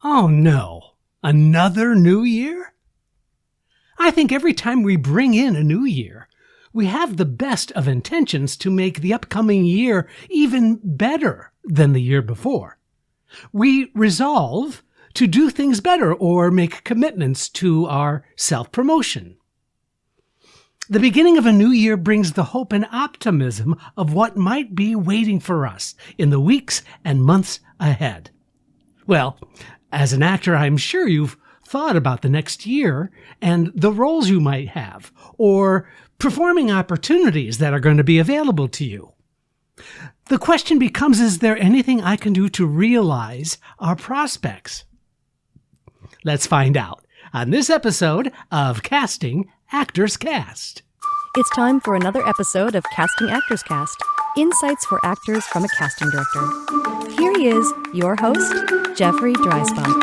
Oh no, another new year? I think every time we bring in a new year, we have the best of intentions to make the upcoming year even better than the year before. We resolve to do things better or make commitments to our self-promotion. The beginning of a new year brings the hope and optimism of what might be waiting for us in the weeks and months ahead. Well, as an actor, I'm sure you've thought about the next year and the roles you might have, or performing opportunities that are going to be available to you. The question becomes, is there anything I can do to realize our prospects? Let's find out on this episode of Casting Actors Cast. It's time for another episode of Casting Actors Cast, insights for actors from a casting director. Here he is, your host, Jeffrey Dreisbach.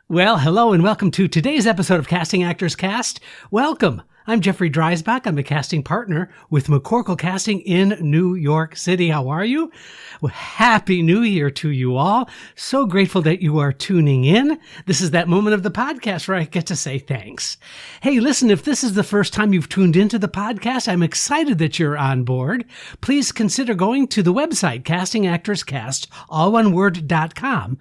Well, hello and welcome to today's episode of Casting Actors Cast. Welcome. I'm Jeffrey Dreisbach. I'm a casting partner with McCorkle Casting in New York City. How are you? Well, Happy New Year to you all. So grateful that you are tuning in. This is that moment of the podcast where I get to say thanks. Hey, listen, if this is the first time you've tuned into the podcast, I'm excited that you're on board. Please consider going to the website, castingactorscast, alloneword.com.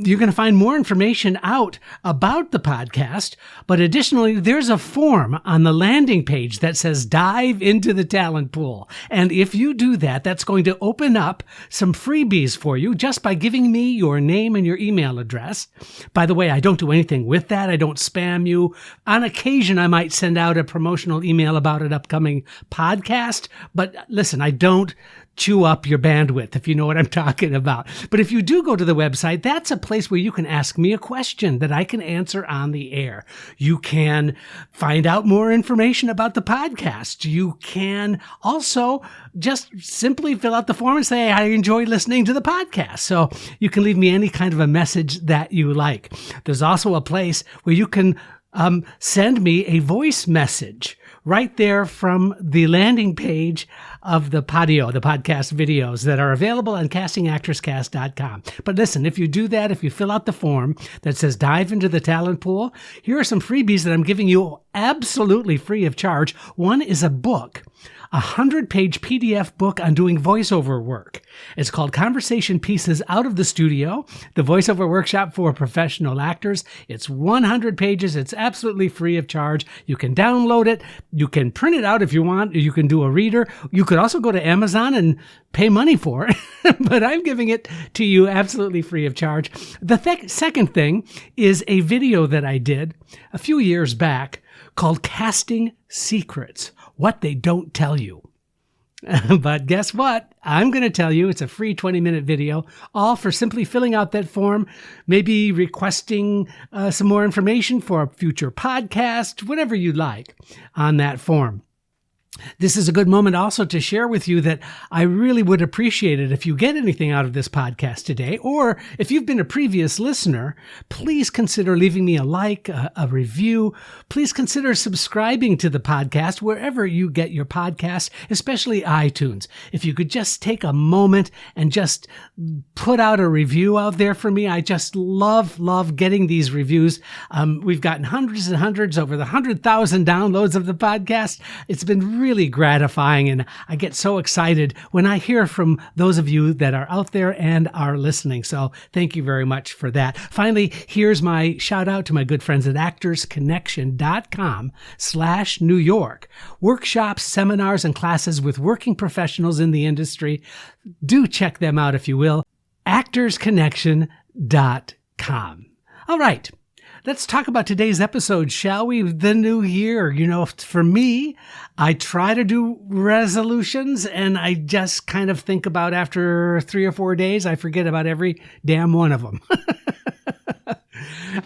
You're going to find more information out about the podcast, but additionally, there's a form on the landing page that says dive into the talent pool. And if you do that, that's going to open up some freebies for you just by giving me your name and your email address. By the way, I don't do anything with that. I don't spam you. On occasion, I might send out a promotional email about an upcoming podcast. But listen, I don't chew up your bandwidth, if you know what I'm talking about. But if you do go to the website, that's a place where you can ask me a question that I can answer on the air. You can find out more information about the podcast. You can also just simply fill out the form and say, I enjoy listening to the podcast. So you can leave me any kind of a message that you like. There's also a place where you can send me a voice message right there from the landing page of the Podio, the podcast videos that are available on castingactorscast.com. But listen, if you do that, if you fill out the form that says dive into the talent pool, here are some freebies that I'm giving you absolutely free of charge. One is a book, a 100-page PDF book on doing voiceover work. It's called Conversation Pieces Out of the Studio, the voiceover workshop for professional actors. It's 100 pages. It's absolutely free of charge. You can download it. You can print it out if you want. You can do a reader. You could also go to Amazon and pay money for it, but I'm giving it to you absolutely free of charge. The second thing is a video that I did a few years back called Casting Secrets, What They Don't Tell You. But guess what? I'm going to tell you. It's a free 20-minute video, all for simply filling out that form, maybe requesting some more information for a future podcast, whatever you'd like on that form. This is a good moment also to share with you that I really would appreciate it if you get anything out of this podcast today, or if you've been a previous listener, please consider leaving me a like, a review. Please consider subscribing to the podcast wherever you get your podcasts, especially iTunes. If you could just take a moment and just put out a review out there for me. I just love getting these reviews. We've gotten hundreds and hundreds, over the 100,000 downloads of the podcast. It's been really gratifying, and I get so excited when I hear from those of you that are out there and are listening. So thank you very much for that. Finally, here's my shout out to my good friends at actorsconnection.com/New York. Workshops, seminars, and classes with working professionals in the industry. Do check them out if you will. actorsconnection.com. All right. Let's talk about today's episode, shall we? The new year. You know, for me, I try to do resolutions, and I just kind of think about after 3 or 4 days, I forget about every damn one of them.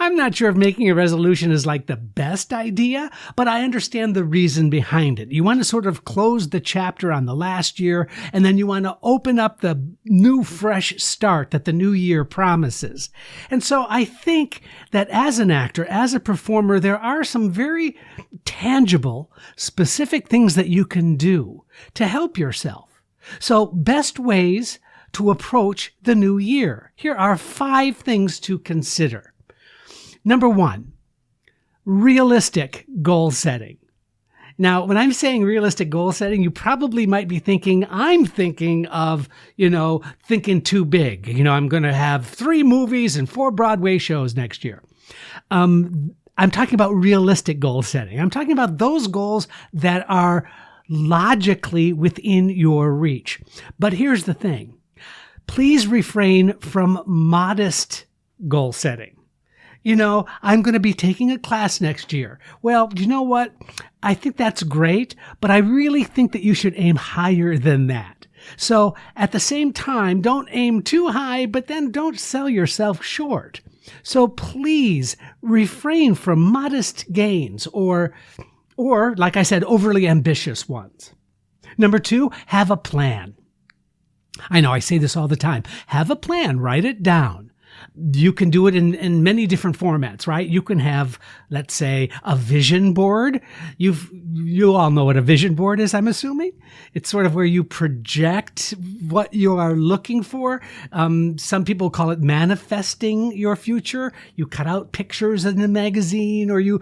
I'm not sure if making a resolution is like the best idea, but I understand the reason behind it. You want to sort of close the chapter on the last year, and then you want to open up the new, fresh start that the new year promises. And so I think that as an actor, as a performer, there are some very tangible, specific things that you can do to help yourself. So best ways to approach the new year. Here are 5 things to consider. Number 1, realistic goal setting. Now, when I'm saying realistic goal setting, you probably might be thinking, I'm thinking of, thinking too big. I'm going to have 3 movies and 4 Broadway shows next year. I'm talking about realistic goal setting. I'm talking about those goals that are logically within your reach. But here's the thing. Please refrain from modest goal setting. I'm going to be taking a class next year. Well, you know what? I think that's great, but I really think that you should aim higher than that. So at the same time, don't aim too high, but then don't sell yourself short. So please refrain from modest gains or, like I said, overly ambitious ones. Number 2, have a plan. I know I say this all the time. Have a plan, write it down. You can do it in many different formats, right? You can have, let's say, a vision board. You all know what a vision board is, I'm assuming. It's sort of where you project what you are looking for. Some people call it manifesting your future. You cut out pictures in the magazine, or you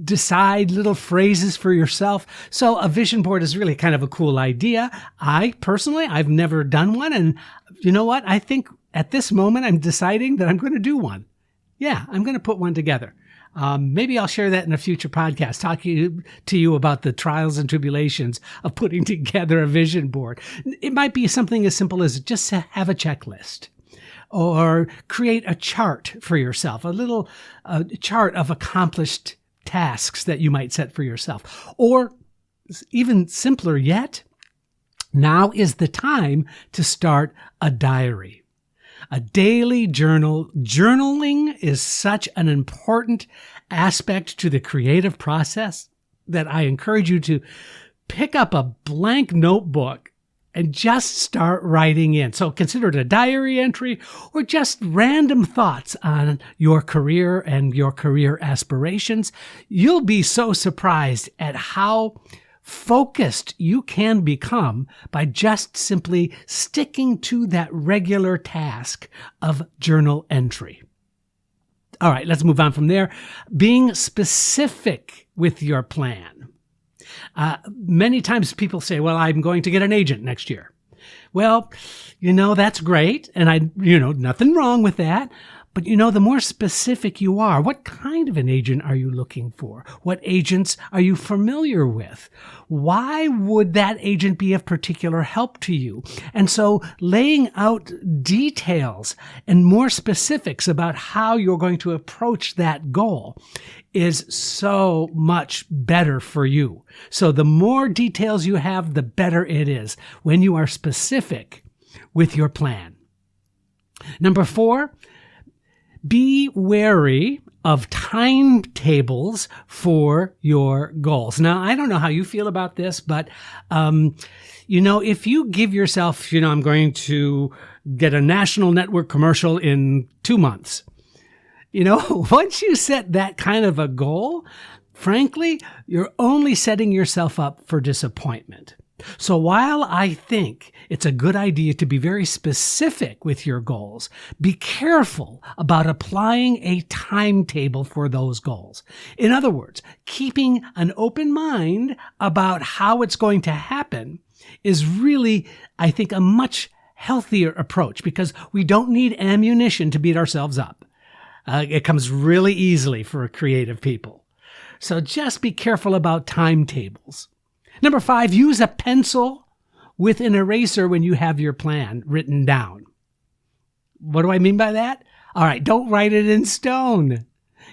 decide little phrases for yourself. So a vision board is really kind of a cool idea. I've never done one. And you know what? I think at this moment, I'm deciding that I'm going to do one. Yeah, I'm going to put one together. Maybe I'll share that in a future podcast, talking to you about the trials and tribulations of putting together a vision board. It might be something as simple as just have a checklist, or create a chart for yourself, a little chart of accomplished tasks that you might set for yourself. Or even simpler yet, now is the time to start a diary. A daily journal. Journaling is such an important aspect to the creative process that I encourage you to pick up a blank notebook and just start writing in. So consider it a diary entry or just random thoughts on your career and your career aspirations. You'll be so surprised at how focused you can become by just simply sticking to that regular task of journal entry. All right, let's move on from there. Being specific with your plan. Many times people say, well, I'm going to get an agent next year. Well, that's great. And nothing wrong with that. But the more specific you are, what kind of an agent are you looking for? What agents are you familiar with? Why would that agent be of particular help to you? And so laying out details and more specifics about how you're going to approach that goal is so much better for you. So the more details you have, the better it is when you are specific with your plan. Number 4, be wary of timetables for your goals. Now, I don't know how you feel about this, but, if you give yourself, I'm going to get a national network commercial in 2 months, once you set that kind of a goal, frankly, you're only setting yourself up for disappointment. So while I think it's a good idea to be very specific with your goals, be careful about applying a timetable for those goals. In other words, keeping an open mind about how it's going to happen is really, I think, a much healthier approach, because we don't need ammunition to beat ourselves up. It comes really easily for creative people. So just be careful about timetables. Number 5, use a pencil with an eraser when you have your plan written down. What do I mean by that? All right, don't write it in stone.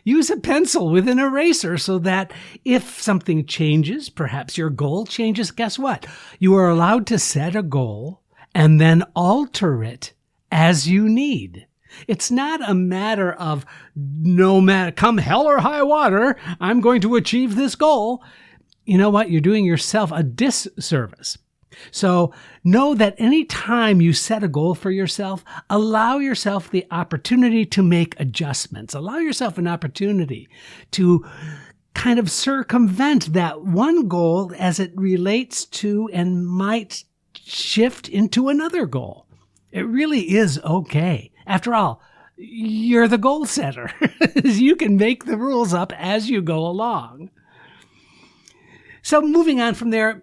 Use a pencil with an eraser so that if something changes, perhaps your goal changes, guess what? You are allowed to set a goal and then alter it as you need. It's not a matter of no matter, come hell or high water, I'm going to achieve this goal. You know what? You're doing yourself a disservice. So know that any time you set a goal for yourself, allow yourself the opportunity to make adjustments. Allow yourself an opportunity to kind of circumvent that one goal as it relates to and might shift into another goal. It really is okay. After all, you're the goal setter. You can make the rules up as you go along. So moving on from there,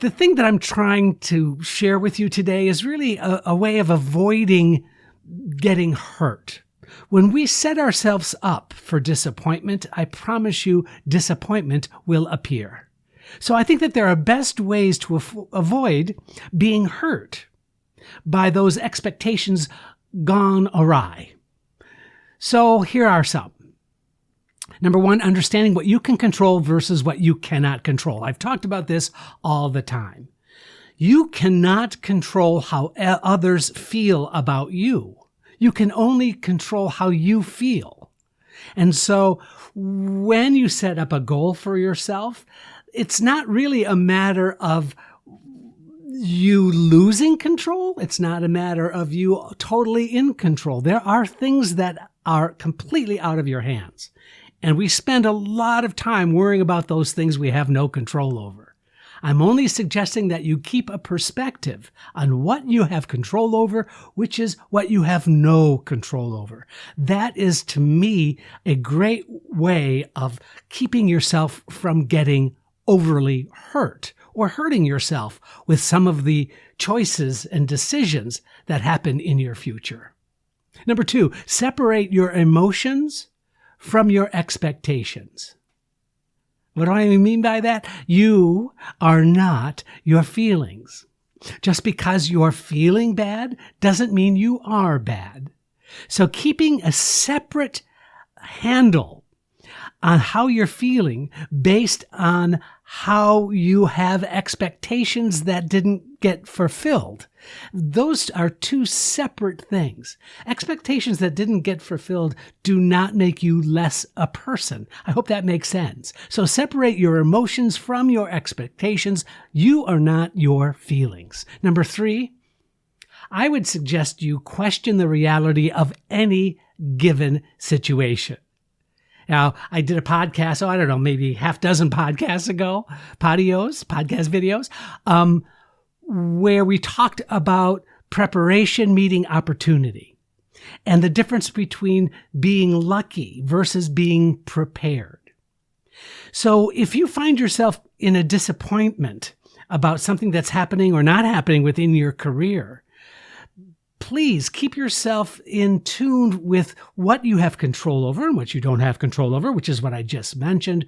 the thing that I'm trying to share with you today is really a way of avoiding getting hurt. When we set ourselves up for disappointment, I promise you disappointment will appear. So I think that there are best ways to avoid being hurt by those expectations gone awry. So here are some. Number one, understanding what you can control versus what you cannot control. I've talked about this all the time. You cannot control how others feel about you. You can only control how you feel. And so when you set up a goal for yourself, it's not really a matter of you losing control. It's not a matter of you totally in control. There are things that are completely out of your hands. And we spend a lot of time worrying about those things we have no control over. I'm only suggesting that you keep a perspective on what you have control over, which is what you have no control over. That is, to me, a great way of keeping yourself from getting overly hurt or hurting yourself with some of the choices and decisions that happen in your future. Number two, separate your emotions from your expectations. What do I mean by that? You are not your feelings. Just because you're feeling bad doesn't mean you are bad. So keeping a separate handle on how you're feeling based on how you have expectations that didn't get fulfilled. Those are two separate things. Expectations that didn't get fulfilled do not make you less a person. I hope that makes sense. So separate your emotions from your expectations. You are not your feelings. Number three, I would suggest you question the reality of any given situation. Now, I did a podcast, maybe half dozen podcasts ago, podcast videos, where we talked about preparation meeting opportunity and the difference between being lucky versus being prepared. So if you find yourself in a disappointment about something that's happening or not happening within your career, please keep yourself in tune with what you have control over and what you don't have control over, which is what I just mentioned.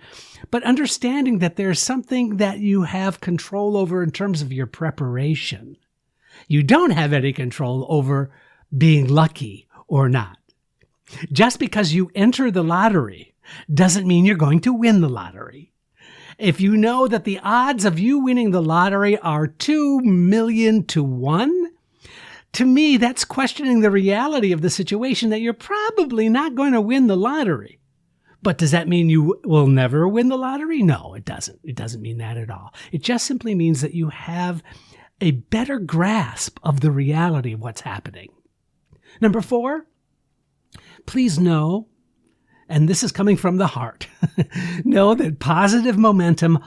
But understanding that there's something that you have control over in terms of your preparation. You don't have any control over being lucky or not. Just because you enter the lottery doesn't mean you're going to win the lottery. If you know that the odds of you winning the lottery are 2 million to 1, to me, that's questioning the reality of the situation that you're probably not going to win the lottery. But does that mean you will never win the lottery? No, it doesn't. It doesn't mean that at all. It just simply means that you have a better grasp of the reality of what's happening. Number four, please know, and this is coming from the heart, know that positive momentum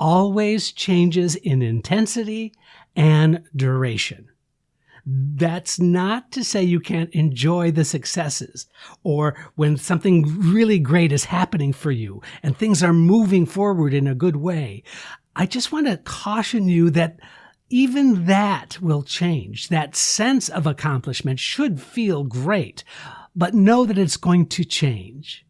always changes in intensity and duration. That's not to say you can't enjoy the successes or when something really great is happening for you and things are moving forward in a good way. I just want to caution you that even that will change. That sense of accomplishment should feel great, but know that it's going to change.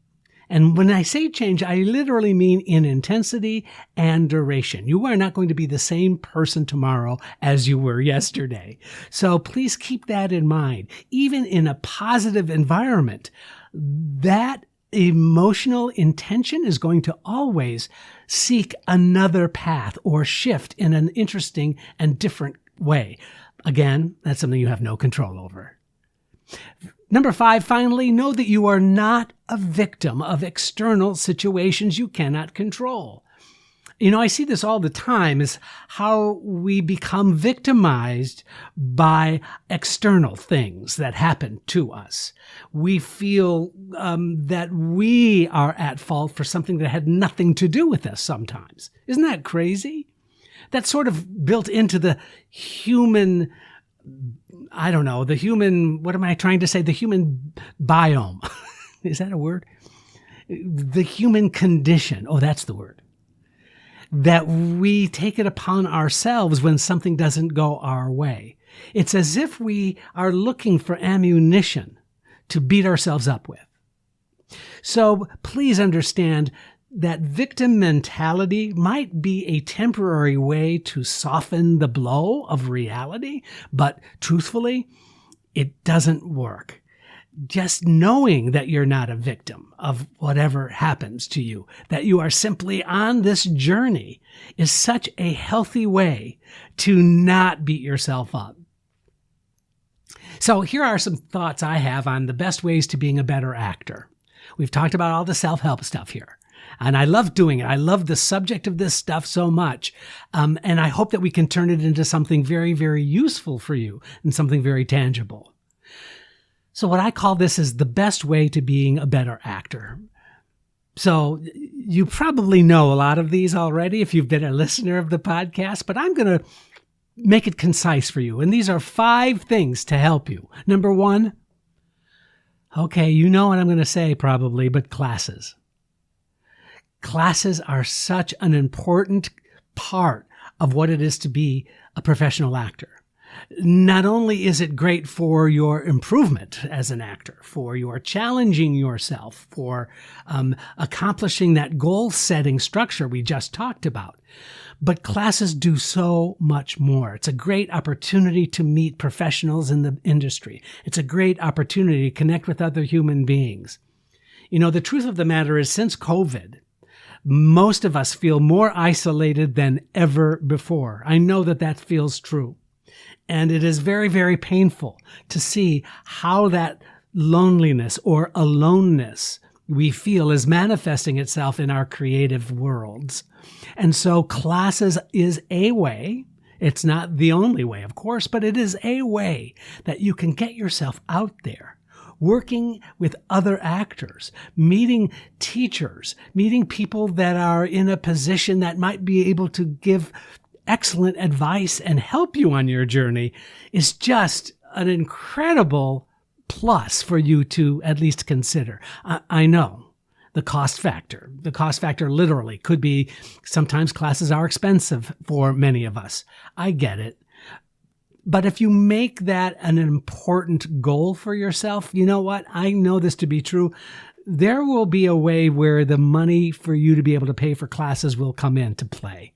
And when I say change, I literally mean in intensity and duration. You are not going to be the same person tomorrow as you were yesterday. So please keep that in mind. Even in a positive environment, that emotional intention is going to always seek another path or shift in an interesting and different way. Again, that's something you have no control over. Number 5, finally, know that you are not a victim of external situations you cannot control. I see this all the time, is how we become victimized by external things that happen to us. We feel that we are at fault for something that had nothing to do with us sometimes. Isn't that crazy? That's sort of built into the human, the human biome. Is that a word? The human condition. Oh, that's the word. That we take it upon ourselves when something doesn't go our way. It's as if we are looking for ammunition to beat ourselves up with. So please understand that victim mentality might be a temporary way to soften the blow of reality, but truthfully, it doesn't work. Just knowing that you're not a victim of whatever happens to you, that you are simply on this journey, is such a healthy way to not beat yourself up. So here are some thoughts I have on the best ways to being a better actor. We've talked about all the self-help stuff here, and I love doing it. I love the subject of this stuff so much, and I hope that we can turn it into something very, very useful for you and something very tangible. So what I call this is the best way to being a better actor. So you probably know a lot of these already if you've been a listener of the podcast, but I'm going to make it concise for you. And these are 5 things to help you. Number 1, okay, you know what I'm going to say probably, but classes. Classes are such an important part of what it is to be a professional actor. Not only is it great for your improvement as an actor, for your challenging yourself, for accomplishing that goal-setting structure we just talked about, but classes do so much more. It's a great opportunity to meet professionals in the industry. It's a great opportunity to connect with other human beings. The truth of the matter is, since COVID, most of us feel more isolated than ever before. I know that feels true. And it is very, very painful to see how that loneliness or aloneness we feel is manifesting itself in our creative worlds. And so classes is a way. It's not the only way, of course, but it is a way that you can get yourself out there, working with other actors, meeting teachers, meeting people that are in a position that might be able to give excellent advice and help you on your journey, is just an incredible plus for you to at least consider. I know the cost factor. The cost factor literally could be sometimes classes are expensive for many of us. I get it. But if you make that an important goal for yourself, you know what? I know this to be true. There will be a way where the money for you to be able to pay for classes will come into play.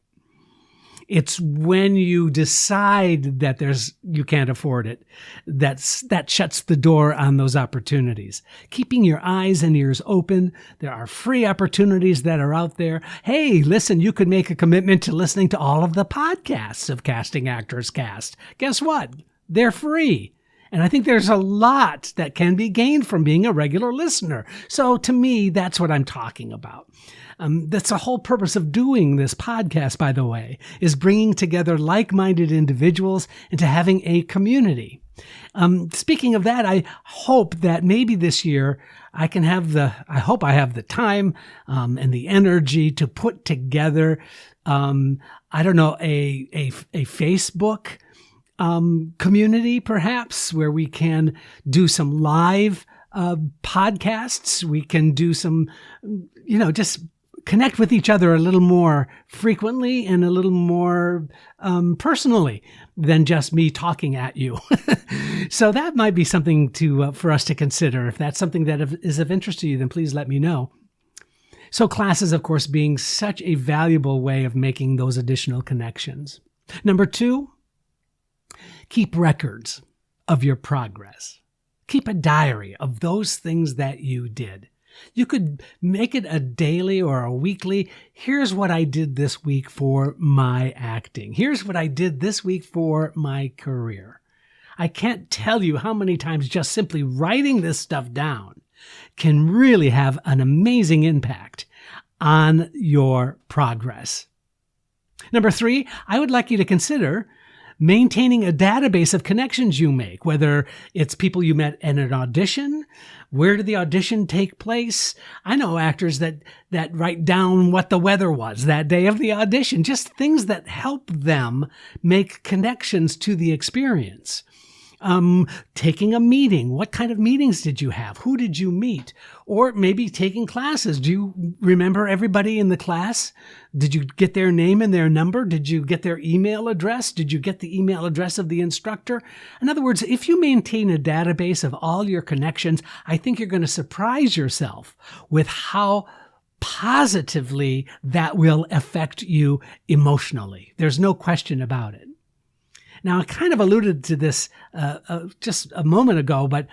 It's when you decide that you can't afford it, that shuts the door on those opportunities. Keeping your eyes and ears open. There are free opportunities that are out there. Hey, listen, you could make a commitment to listening to all of the podcasts of Casting Actors Cast. Guess what? They're free. And I think there's a lot that can be gained from being a regular listener. So to me, that's what I'm talking about. That's the whole purpose of doing this podcast, by the way, is bringing together like-minded individuals into having a community. Speaking of that, I hope that maybe this year I hope I have the time and the energy to put together, a Facebook community, perhaps, where we can do some live podcasts. We can do some, just connect with each other a little more frequently and a little more personally than just me talking at you. So that might be something for us to consider. If that's something that is of interest to you, then please let me know. So classes, of course, being such a valuable way of making those additional connections. Number 2, keep records of your progress. Keep a diary of those things that you did. You could make it a daily or a weekly. Here's what I did this week for my acting. Here's what I did this week for my career. I can't tell you how many times just simply writing this stuff down can really have an amazing impact on your progress. Number 3, I would like you to consider maintaining a database of connections you make, whether it's people you met at an audition, where did the audition take place? I know actors that write down what the weather was that day of the audition, just things that help them make connections to the experience. Taking a meeting. What kind of meetings did you have? Who did you meet? Or maybe taking classes. Do you remember everybody in the class? Did you get their name and their number? Did you get their email address? Did you get the email address of the instructor? In other words, if you maintain a database of all your connections, I think you're going to surprise yourself with how positively that will affect you emotionally. There's no question about it. Now, I kind of alluded to this just a moment ago, but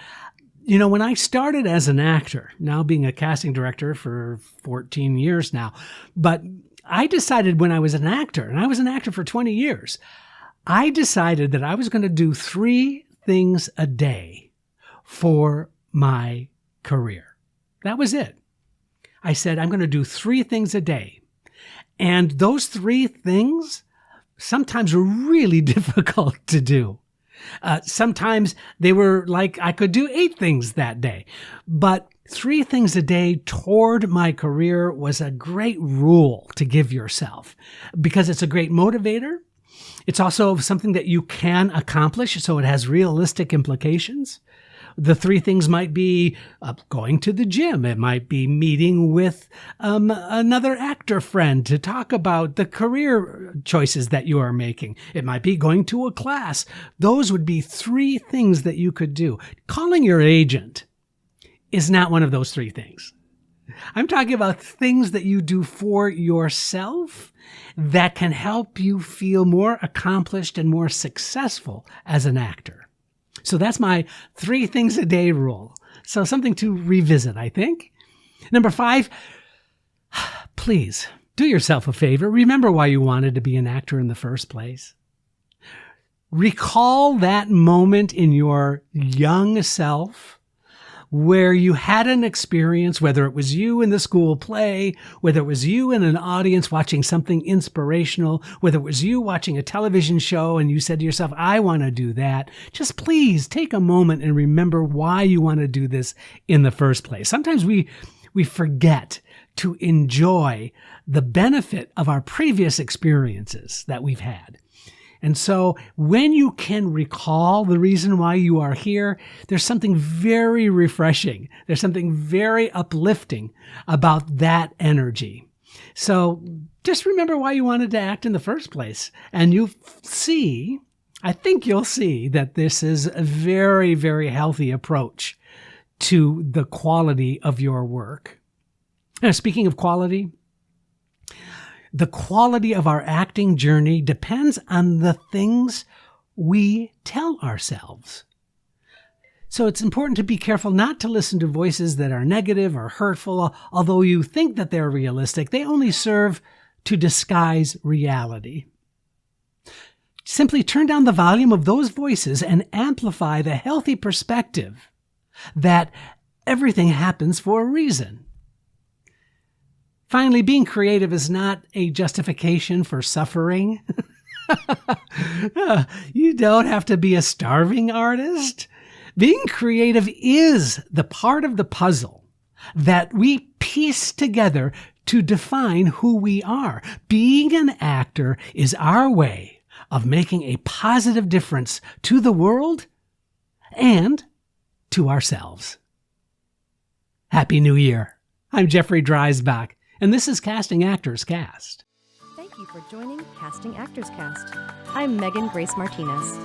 when I started as an actor, now being a casting director for 14 years now, but I decided when I was an actor, and I was an actor for 20 years, I decided that I was going to do 3 things a day for my career. That was it. I said, I'm going to do 3 things a day. And those 3 things sometimes were really difficult to do. Sometimes they were like I could do 8 things that day. But 3 things a day toward my career was a great rule to give yourself because it's a great motivator. It's also something that you can accomplish, so it has realistic implications. The 3 things might be going to the gym. It might be meeting with another actor friend to talk about the career choices that you are making. It might be going to a class. Those would be 3 things that you could do. Calling your agent is not one of those 3 things. I'm talking about things that you do for yourself that can help you feel more accomplished and more successful as an actor. So that's my 3 things a day rule. So something to revisit, I think. Number 5, please do yourself a favor. Remember why you wanted to be an actor in the first place. Recall that moment in your young self where you had an experience, whether it was you in the school play, whether it was you in an audience watching something inspirational, whether it was you watching a television show and you said to yourself, I want to do that. Just please take a moment and remember why you want to do this in the first place. Sometimes we forget to enjoy the benefit of our previous experiences that we've had. And so when you can recall the reason why you are here, there's something very refreshing. There's something very uplifting about that energy. So just remember why you wanted to act in the first place. And I think you'll see that this is a very, very healthy approach to the quality of your work. Now, speaking of quality, the quality of our acting journey depends on the things we tell ourselves. So it's important to be careful not to listen to voices that are negative or hurtful. Although you think that they're realistic, they only serve to disguise reality. Simply turn down the volume of those voices and amplify the healthy perspective that everything happens for a reason. Finally, being creative is not a justification for suffering. You don't have to be a starving artist. Being creative is the part of the puzzle that we piece together to define who we are. Being an actor is our way of making a positive difference to the world and to ourselves. Happy New Year. I'm Jeffrey Dreisbach, and this is Casting Actors Cast. Thank you for joining Casting Actors Cast. I'm Megan Grace Martinez.